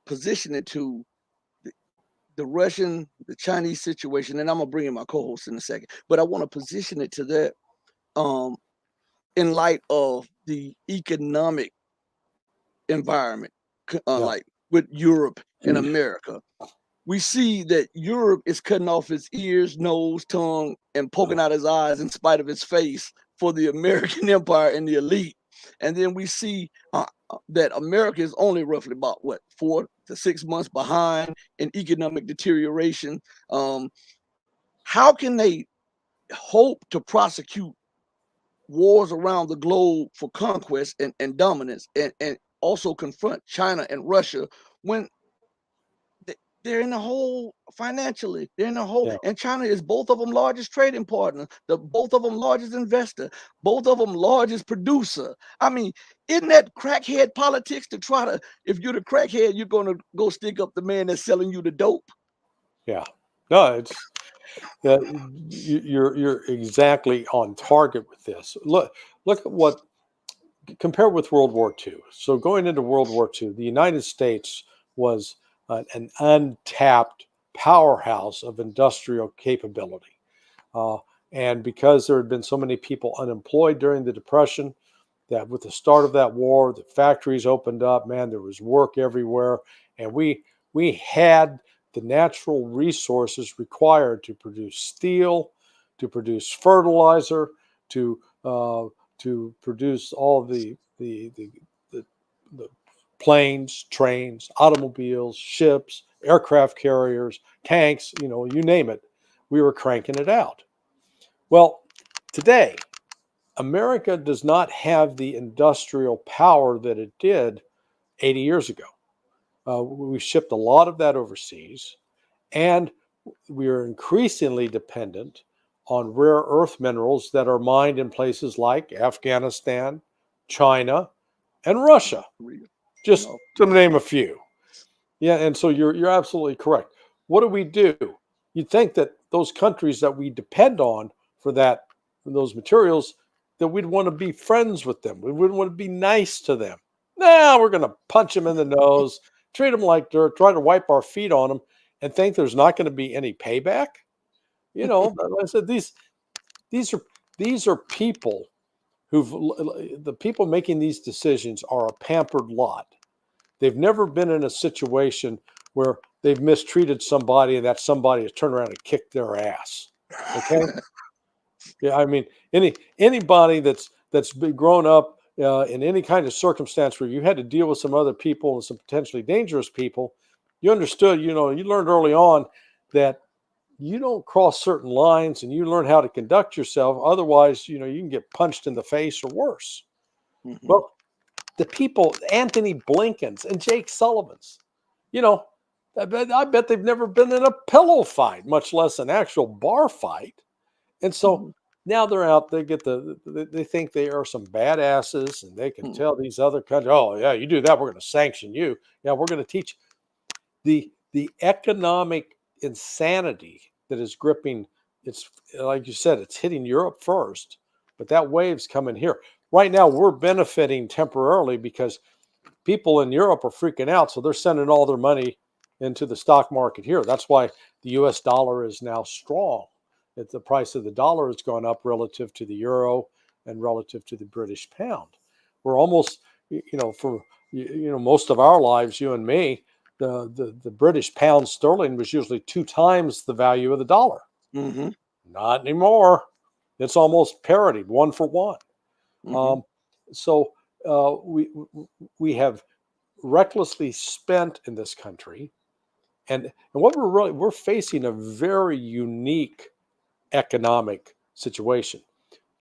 position it to the Russian, the Chinese situation, and I'm gonna bring in my co-host in a second. But I want to position it to that um, in light of the economic environment, Yeah. like with Europe and America. We see that Europe is cutting off his ears, nose, tongue, and poking out his eyes in spite of his face for the American empire and the elite. And then we see that America is only roughly about what 4 to 6 months behind in economic deterioration. Um, how can they hope to prosecute wars around the globe for conquest and dominance and also confront China and Russia when they're in the hole financially? They're in the hole, Yeah. and China is both of them largest trading partner, both of them largest investor, both of them largest producer. I mean, isn't that crackhead politics to try to? If you're the crackhead, you're gonna go stick up the man that's selling you the dope. Yeah. No, it's you're exactly on target with this. Look at what compare with World War II. So going into World War II, the United States was an untapped powerhouse of industrial capability. Uh, and because there had been so many people unemployed during the Depression, that with the start of that war, the factories opened up. Man, there was work everywhere, and we had the natural resources required to produce steel, to produce fertilizer, to uh, to produce all the, the planes, trains, automobiles, ships, aircraft carriers, tanks. You name it. We were cranking it out. Well, today America does not have the industrial power that it did 80 years ago. We shipped a lot of that overseas, and we are increasingly dependent on rare earth minerals that are mined in places like Afghanistan, China, and Russia, just to name a few. Yeah, and so you're absolutely correct. What do? You'd think that those countries that we depend on for those materials, that we'd want to be friends with them. We wouldn't want to be nice to them. Nah, we're going to punch them in the nose, treat them like dirt, try to wipe our feet on them, and think there's not going to be any payback. Like I said, these are these are people who've the people making these decisions are a pampered lot. They've never been in a situation where they've mistreated somebody and that somebody has turned around and kicked their ass. Okay. Yeah, I mean, anybody that's been grown up in any kind of circumstance where you had to deal with some other people and some potentially dangerous people, you understood. You learned early on that you don't cross certain lines, and you learn how to conduct yourself. Otherwise, you can get punched in the face or worse. Mm-hmm. Well, the people, Anthony Blinkens and Jake Sullivan's, you know, I bet they've never been in a pillow fight, much less an actual bar fight. And so now they're out. They think they are some badasses, and they can tell these other countries, oh yeah, you do that, we're going to sanction you. Yeah, we're going to teach the economic insanity that is gripping. It's like you said, it's hitting Europe first, but that wave's coming here. Right now, we're benefiting temporarily because people in Europe are freaking out, so they're sending all their money into the stock market here. That's why the U.S. dollar is now strong. The price of the dollar has gone up relative to the euro and relative to the British pound. We're almost, for most of our lives, you and me, the British pound sterling was usually 2 times the value of the dollar. Mm-hmm. Not anymore. It's almost parity, 1 for 1. Mm-hmm. So we have recklessly spent in this country, and we're facing a very unique economic situation.